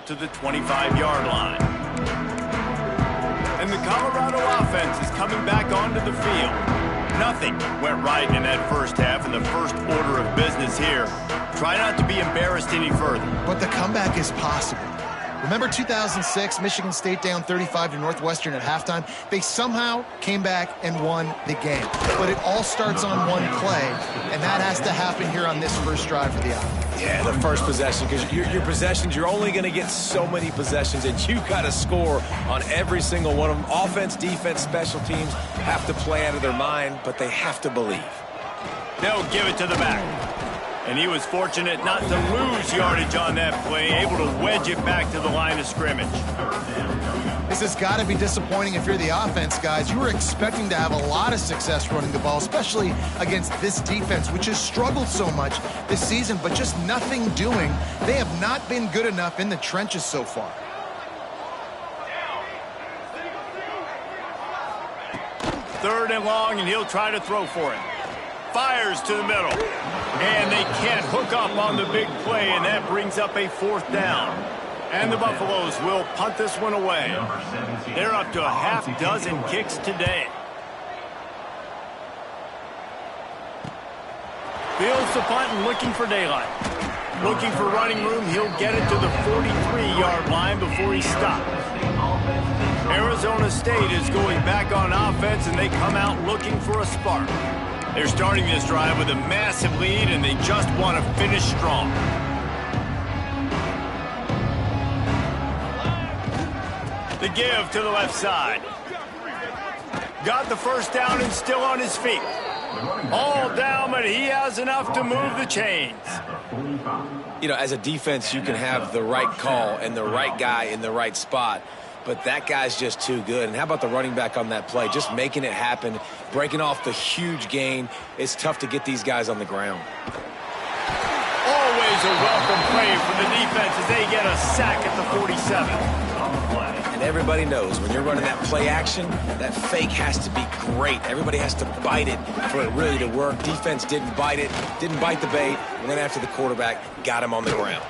out to the 25-yard line. And the Colorado offense is coming back onto the field. Nothing went right in that first half, and the first order of business here. Try not to be embarrassed any further. But the comeback is possible. Remember 2006, Michigan State down 35 to Northwestern at halftime? They somehow came back and won the game. But it all starts on one play, and that has to happen here on this first drive for the offense. Yeah, the first possession, because your possessions, you're only going to get so many possessions, and you got to score on every single one of them. Offense, defense, special teams have to play out of their mind, but they have to believe. They'll give it to the back. And he was fortunate not to lose yardage on that play, able to wedge it back to the line of scrimmage. This has got to be disappointing if you're the offense, guys. You were expecting to have a lot of success running the ball, especially against this defense, which has struggled so much this season, but just nothing doing. They have not been good enough in the trenches so far. Third and long, and he'll try to throw for it. Fires to the middle. And they can't hook up on the big play, and that brings up a fourth down. And the Buffaloes will punt this one away. They're up to a half dozen kicks today. Fields the punt and looking for daylight. Looking for running room. He'll get it to the 43-yard line before he stops. Arizona State is going back on offense, and they come out looking for a spark. They're starting this drive with a massive lead, and they just want to finish strong. The give to the left side. Got the first down and still on his feet. All down, but he has enough to move the chains. You know, as a defense, you can have the right call and the right guy in the right spot, but that guy's just too good. And how about the running back on that play? Just making it happen, breaking off the huge gain. It's tough to get these guys on the ground. Always a welcome play for the defense as they get a sack at the 47. And everybody knows when you're running that play action, that fake has to be great. Everybody has to bite it for it really to work. Defense didn't bite it, didn't bite the bait, went after the quarterback, got him on the ground.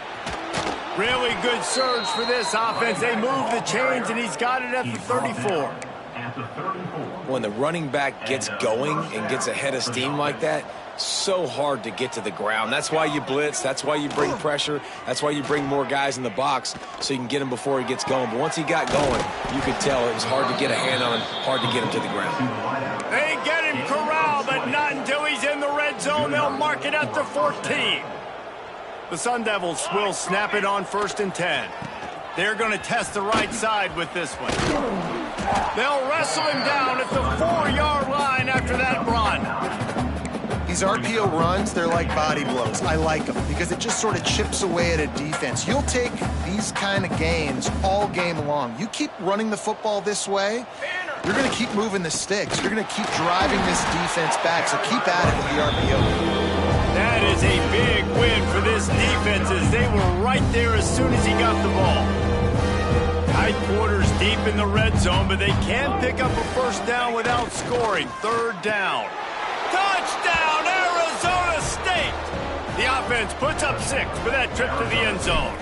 Really good surge for this offense. They move the chains, and he's got it at the 34. When the running back gets going and gets ahead of steam like that, so hard to get to the ground. That's why you blitz. That's why you bring pressure. That's why you bring more guys in the box so you can get him before he gets going. But once he got going, you could tell it was hard to get a hand on him, hard to get him to the ground. They get him corralled, but not until he's in the red zone. They'll mark it at the 14. The Sun Devils will snap it on 1st and 10. They're going to test the right side with this one. They'll wrestle him down at the 4-yard line after that run. These RPO runs, they're like body blows. I like them because it just sort of chips away at a defense. You'll take these kind of gains all game long. You keep running the football this way, you're going to keep moving the sticks. You're going to keep driving this defense back, so keep at it with the RPO. That is a big win for this defense as they were right there as soon as he got the ball. Tight quarters deep in the red zone, but they can't pick up a first down without scoring. 3rd down. Touchdown, Arizona State! The offense puts up 6 for that trip to the end zone.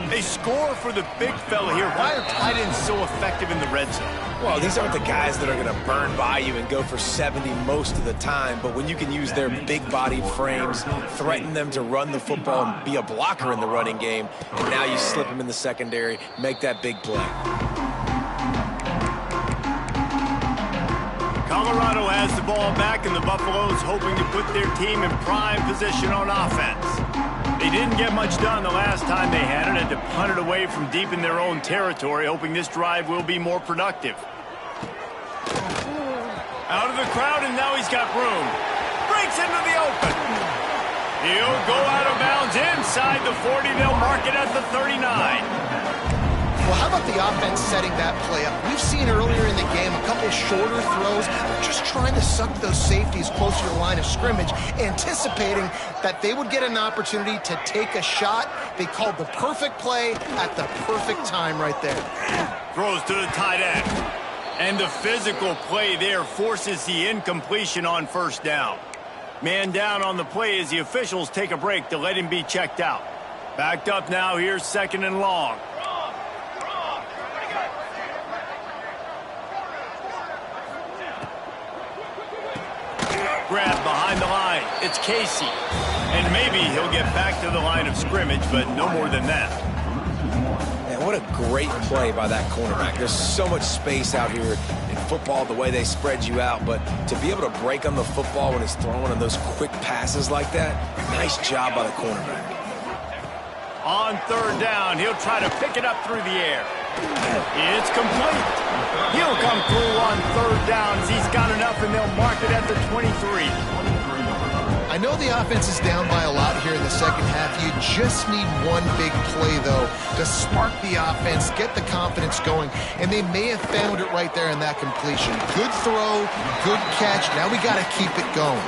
They score for the big fella here. Why are tight ends so effective in the red zone? Well, these aren't the guys that are going to burn by you and go for 70 most of the time, but when you can use their big-bodied frames, threaten them to run the football and be a blocker in the running game, and now you slip them in the secondary, make that big play. Colorado has the ball back, and the Buffaloes hoping to put their team in prime position on offense. They didn't get much done the last time they had it, and to punt it away from deep in their own territory, hoping this drive will be more productive. Out of the crowd, and now he's got room. Breaks into the open. He'll go out of bounds inside the 40. They'll mark it at the 39. Well, how about the offense setting that play up? We've seen earlier in the game a couple shorter throws, just trying to suck those safeties closer to the line of scrimmage, anticipating that they would get an opportunity to take a shot. They called the perfect play at the perfect time right there. Throws to the tight end. And the physical play there forces the incompletion on 1st down. Man down on the play as the officials take a break to let him be checked out. Backed up now, here's 2nd and long. Grab behind the line. It's Casey. And maybe he'll get back to the line of scrimmage, but no more than that. Man, what a great play by that cornerback. There's so much space out here in football, the way they spread you out, but to be able to break on the football when it's thrown on those quick passes like that, nice job by the cornerback. On 3rd down, he'll try to pick it up through the air. It's complete. He'll come through on 3rd downs. He's got enough, and they'll mark it at the 23. I know the offense is down by a lot here in the second half. You just need one big play, though, to spark the offense, get the confidence going, and they may have found it right there in that completion. Good throw, good catch. Now we got to keep it going.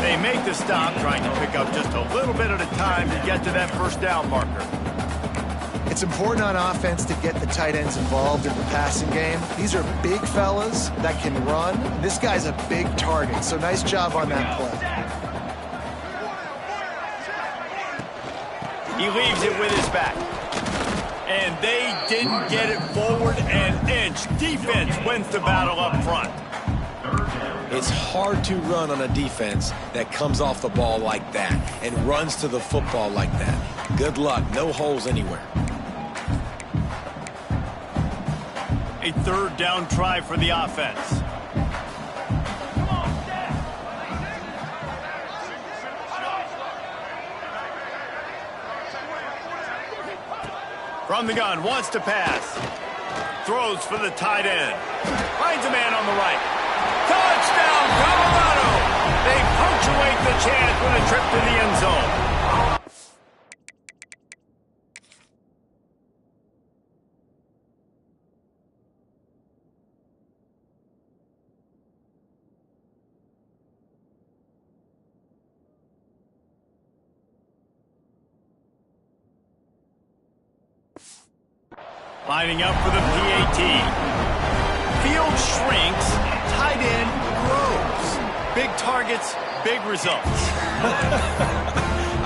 They make the stop, trying to pick up just a little bit at a time to get to that 1st down marker. It's important on offense to get the tight ends involved in the passing game. These are big fellas that can run. This guy's a big target, so nice job on that play. He leaves it with his back. And they didn't get it forward an inch. Defense wins the battle up front. It's hard to run on a defense that comes off the ball like that and runs to the football like that. Good luck. No holes anywhere. A 3rd down try for the offense. From the gun, wants to pass. Throws for the tight end. Finds a man on the right. Touchdown, Colorado! They punctuate the chance with a trip to the end zone. Lining up for the PAT. Field shrinks, tight end grows. Big targets, big results.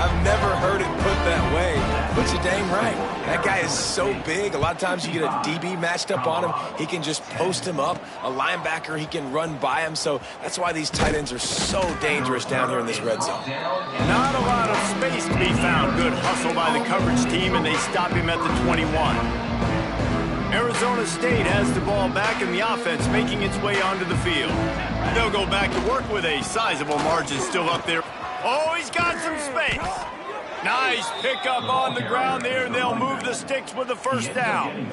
I've never heard it put that way, but you're dang right. That guy is so big. A lot of times you get a DB matched up on him. He can just post him up. A linebacker, he can run by him. So that's why these tight ends are so dangerous down here in this red zone. Not a lot of space to be found. Good hustle by the coverage team, and they stop him at the 21. Arizona State has the ball back, and the offense making its way onto the field. They'll go back to work with a sizable margin still up there. Oh, he's got some space. Nice pickup on the ground there, and they'll move the sticks with the 1st down.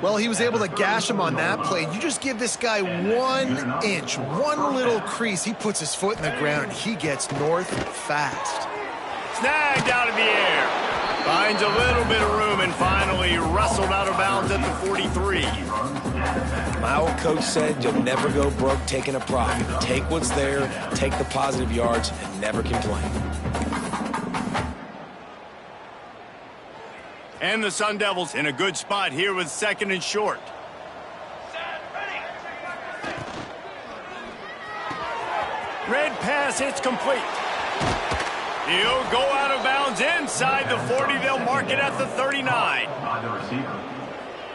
Well, he was able to gash him on that play. You just give this guy 1 inch, one little crease. He puts his foot in the ground, and he gets north fast. Snagged out of the air. Finds a little bit of room and finally wrestled out of bounds at the 43. My old coach said you'll never go broke taking a profit. Take what's there, take the positive yards, and never complain. And the Sun Devils in a good spot here with 2nd and short. Red pass hits complete. He'll go out of bounds inside the 40. They'll mark it at the 39.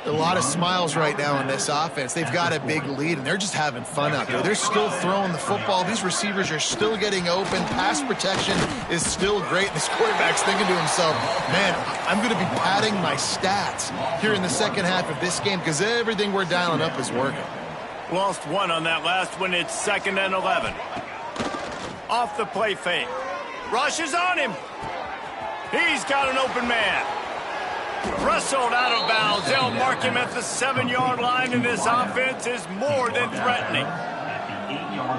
A lot of smiles right now in this offense. They've got a big lead, and they're just having fun out there. They're still throwing the football. These receivers are still getting open. Pass protection is still great. This quarterback's thinking to himself, man, I'm going to be padding my stats here in the second half of this game because everything we're dialing up is working. Lost one on that last one. It's 2nd and 11. Off the play fake. Rushes on him. He's got an open man. Wrestled out of bounds. They'll mark him at the 7-yard line, and this offense is more than threatening.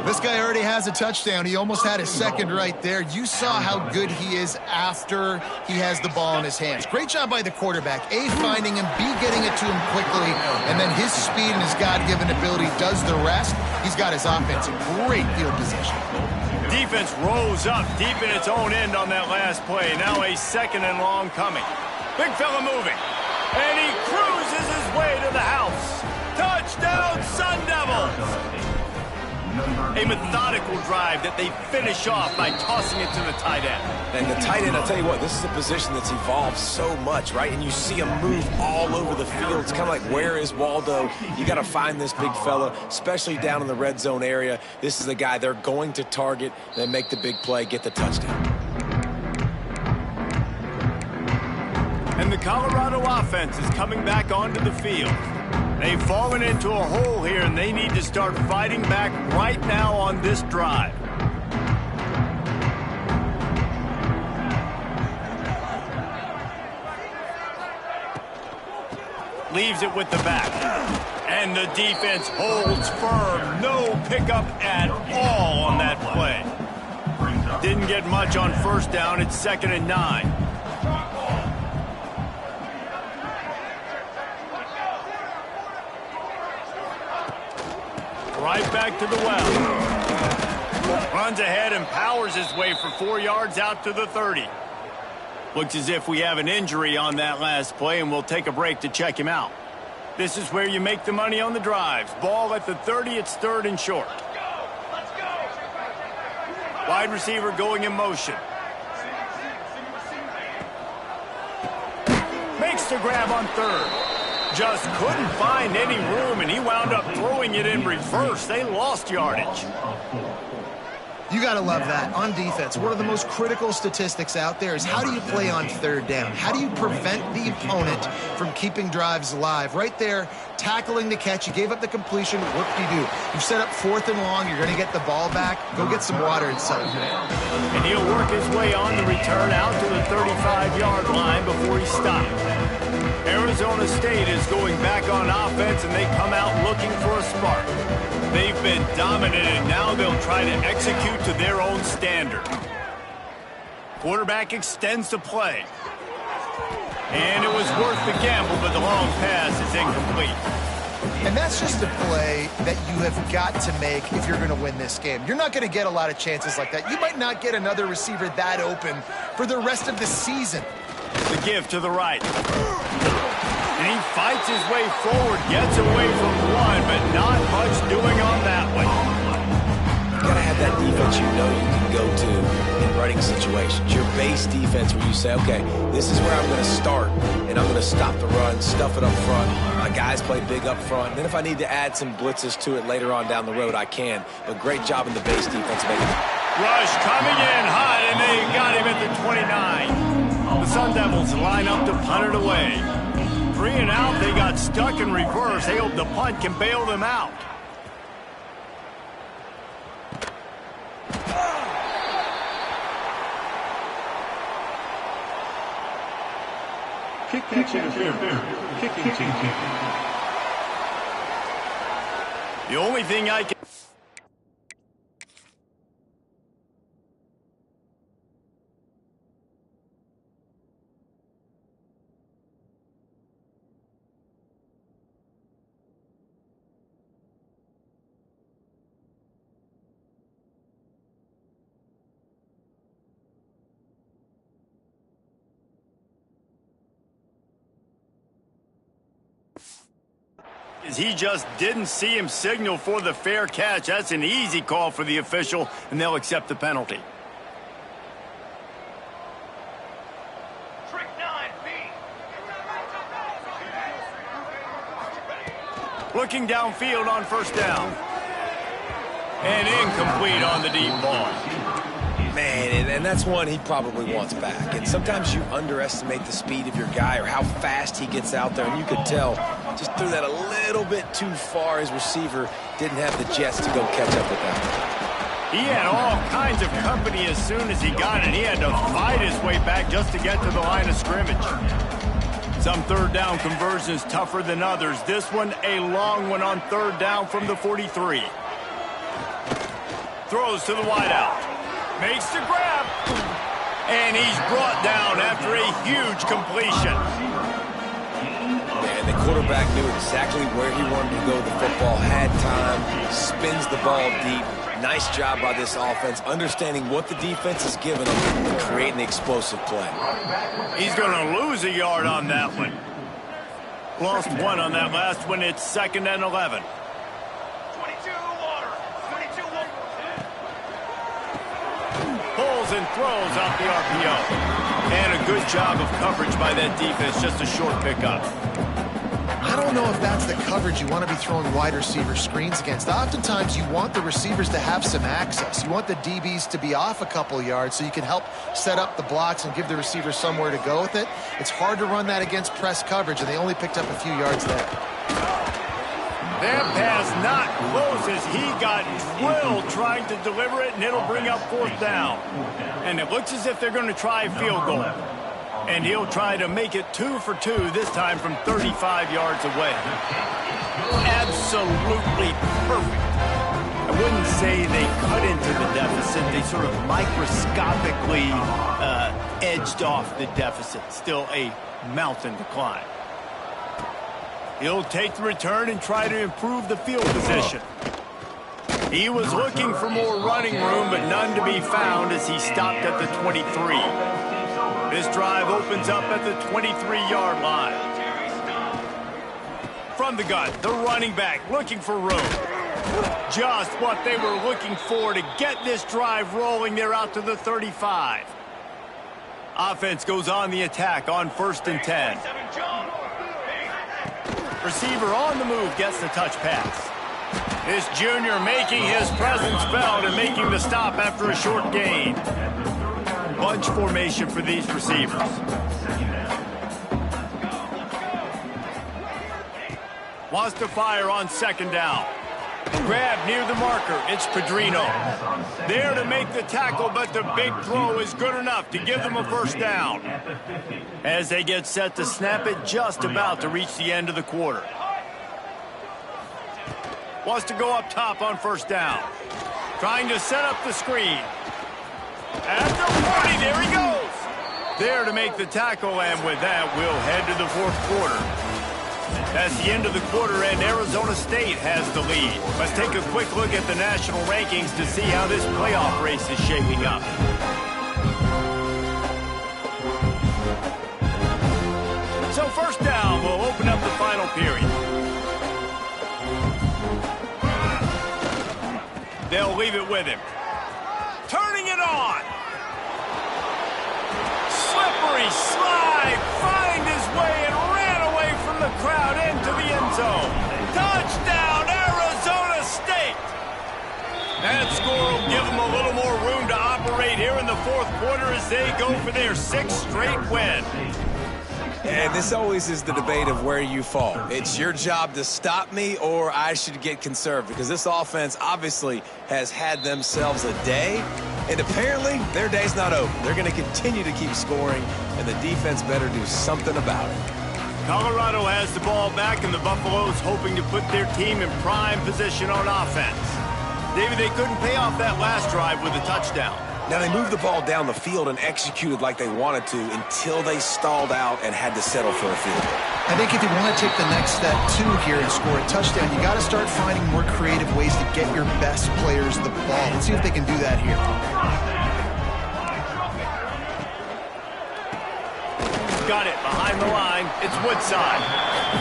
This guy already has a touchdown. He almost had his 2nd right there. You saw how good he is after he has the ball in his hands. Great job by the quarterback. A, finding him, B, getting it to him quickly, and then his speed and his God-given ability does the rest. He's got his offense in great field position. Defense rose up deep in its own end on that last play. Now a 2nd and long coming. Big fella moving. And he cruises his way to the house. Touchdown, Sun Devils! A methodical drive drive that they finish off by tossing it to the tight end. And the tight end, I'll tell you what, this is a position that's evolved so much, right? And you see him move all over the field. It's kind of like, where is Waldo? You got to find this big fella, especially down in the red zone area. This is the guy they're going to target. They make the big play, get the touchdown. And the Colorado offense is coming back onto the field. They've fallen into a hole here, and they need to start fighting back right now on this drive. Leaves it with the back. And the defense holds firm. No pickup at all on that play. Didn't get much on first down. It's 2nd and 9. Right back to the well. Runs ahead and powers his way for 4 yards out to the 30. Looks as if we have an injury on that last play, and we'll take a break to check him out. This is where you make the money on the drives. Ball at the 30, it's 3rd and short. Wide receiver going in motion. Makes the grab on 3rd. Just couldn't find any room, and he wound up throwing it in reverse. They lost yardage. You got to love that. On defense, one of the most critical statistics out there is how do you play on 3rd down? How do you prevent the opponent from keeping drives alive? Right there, tackling the catch. You gave up the completion. Whoop-de-doo. You've set up 4th and long. You're going to get the ball back. Go get some water and settle down. And he'll work his way on the return out to the 35-yard line before he stopped. Arizona State is going back on offense, and they come out looking for a spark. They've been dominant, and now they'll try to execute to their own standard. Quarterback extends the play. And it was worth the gamble, but the long pass is incomplete. And that's just a play that you have got to make if you're going to win this game. You're not going to get a lot of chances like that. You might not get another receiver that open for the rest of the season. The give to the right. And he fights his way forward, gets away from one, but not much doing on that one. You got to have that defense you know you can go to in running situations. Your base defense where you say, okay, this is where I'm going to start, and I'm going to stop the run, stuff it up front. My guys play big up front. And then if I need to add some blitzes to it later on down the road, I can. But great job in the base defense making it. Rush coming in hot, and they got him at the 29. The Sun Devils line up to punt it away. 3 and out, they got stuck in reverse. They hope the punt can bail them out. Kick interference. Kicking team. The only thing I can... He just didn't see him signal for the fair catch. That's an easy call for the official, and they'll accept the penalty. Looking downfield on first down. And incomplete on the deep ball. Man, and that's one he probably wants back. And sometimes you underestimate the speed of your guy or how fast he gets out there. And you could tell, just threw that a little bit too far. His receiver didn't have the jets to go catch up with that. He had all kinds of company as soon as he got it. He had to fight his way back just to get to the line of scrimmage. Some third down conversions tougher than others. This one, a long one on third down from the 43. Throws to the wideout. Makes the grab. And he's brought down after a huge completion. Man, the quarterback knew exactly where he wanted to go with the football. Had time. Spins the ball deep. Nice job by this offense, understanding what the defense is giving them and creating the explosive play. He's going to lose a yard on that one. Lost one on that last one. It's 2nd and 11. rolls and throws off the RPO. And a good job of coverage by that defense, just a short pickup. I don't know if that's the coverage you want to be throwing wide receiver screens against. Oftentimes, you want the receivers to have some access. You want the DBs to be off a couple yards so you can help set up the blocks and give the receiver somewhere to go with it. It's hard to run that against press coverage, and they only picked up a few yards there. That pass not close as he got drilled trying to deliver it, and it'll bring up 4th down. And it looks as if they're going to try a field goal. And he'll try to make it 2 for 2, this time from 35 yards away. Absolutely perfect. I wouldn't say they cut into the deficit. They sort of microscopically edged off the deficit. Still a mountain to climb. He'll take the return and try to improve the field position. He was looking for more running room, but none to be found as he stopped at the 23. This drive opens up at the 23-yard line. From the gun, the running back looking for room. Just what they were looking for to get this drive rolling. They're out to the 35. Offense goes on the attack on 1st and 10. Receiver on the move gets the touch pass. This junior making his presence felt and making the stop after a short gain. Bunch formation for these receivers. Wants to fire on 2nd down. Grab near the marker. It's Pedrino. There to make the tackle, but the big throw is good enough to give them a 1st down. As they get set to snap it, just about to reach the end of the quarter. Wants to go up top on 1st down. Trying to set up the screen. At the 40, there he goes. There to make the tackle, and with that, we'll head to the 4th quarter. That's the end of the quarter, and Arizona State has the lead. Let's take a quick look at the national rankings to see how this playoff race is shaping up. So 1st down, we'll open up the final period. They'll leave it with him. Turning it on. Slippery slide. Find his way and ran away from the crowd into the end zone. Touchdown, Arizona State. That score will give them a little more room to operate here in the 4th quarter as they go for their 6th straight win. And this always is the debate of where you fall. It's your job to stop me, or I should get conserved, because this offense obviously has had themselves a day, and apparently their day's not over. They're going to continue to keep scoring, and the defense better do something about it. Colorado has the ball back, and the Buffaloes hoping to put their team in prime position on offense. David, they couldn't pay off that last drive with a touchdown. Now, they moved the ball down the field and executed like they wanted to until they stalled out and had to settle for a field goal. I think if you want to take the next step, too, here and score a touchdown, you got to start finding more creative ways to get your best players the ball. Let's see if they can do that here. Got it behind the line. It's Woodside.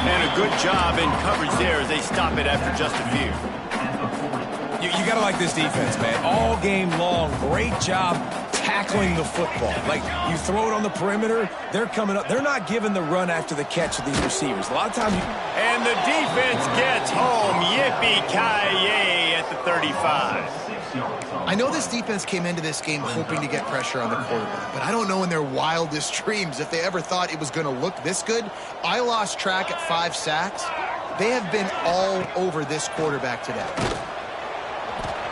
And a good job in coverage there as they stop it after just a few. You got to like this defense, man. All game long, great job tackling the football. Like, you throw it on the perimeter, they're coming up. They're not giving the run after the catch of these receivers. A lot of times And the defense gets home. Yippee-ki-yay at the 35. I know this defense came into this game hoping to get pressure on the quarterback, but I don't know in their wildest dreams if they ever thought it was going to look this good. I lost track at 5 sacks. They have been all over this quarterback today.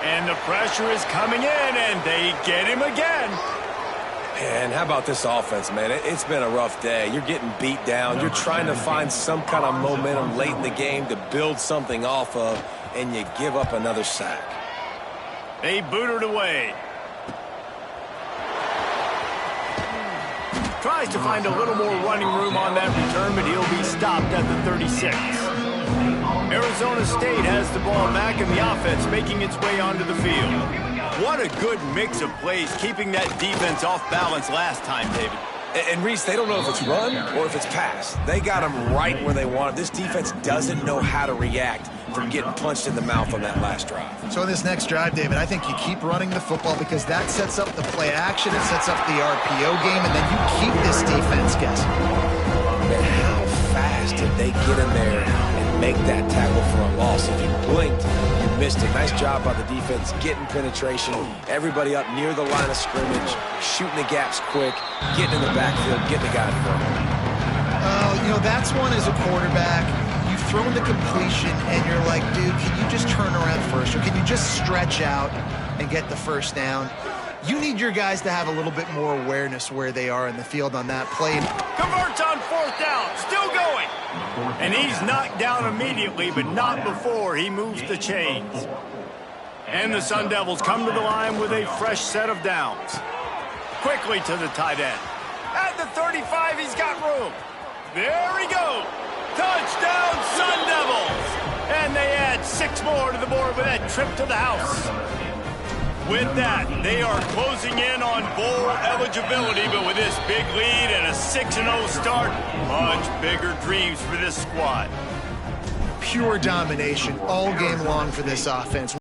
And the pressure is coming in, and they get him again. Man, how about this offense, man? It's been a rough day. You're getting beat down. You're trying to find some kind of momentum late in the game to build something off of, and you give up another sack. They boot it away. Tries to find a little more running room on that return, but he'll be stopped at the 36. Arizona State has the ball back in the offense, making its way onto the field. What a good mix of plays, keeping that defense off balance last time, David. And Reese, they don't know if it's run or if it's pass. They got them right where they want it. This defense doesn't know how to react from getting punched in the mouth on that last drive. So in this next drive, David, I think you keep running the football because that sets up the play action, it sets up the RPO game, and then you keep this defense guessing. Man, how fast did they get in there and make that tackle for a loss? If you blinked, you missed it. Nice job by the defense getting penetration. Everybody up near the line of scrimmage, shooting the gaps quick, getting in the backfield, getting the guy in front. You know, that's one as a quarterback. You've thrown the completion, and you're like, dude, can you just turn around first? Or can you just stretch out and get the first down? You need your guys to have a little bit more awareness where they are in the field on that play. Converts on 4th down, still going. And he's knocked down immediately, but not before he moves the chains. And the Sun Devils come to the line with a fresh set of downs. Quickly to the tight end. At the 35, he's got room. There he goes. Touchdown, Sun Devils. And they add 6 more to the board with that trip to the house. With that, they are closing in on bowl eligibility, but with this big lead and a 6-0 start, much bigger dreams for this squad. Pure domination all game long for this offense.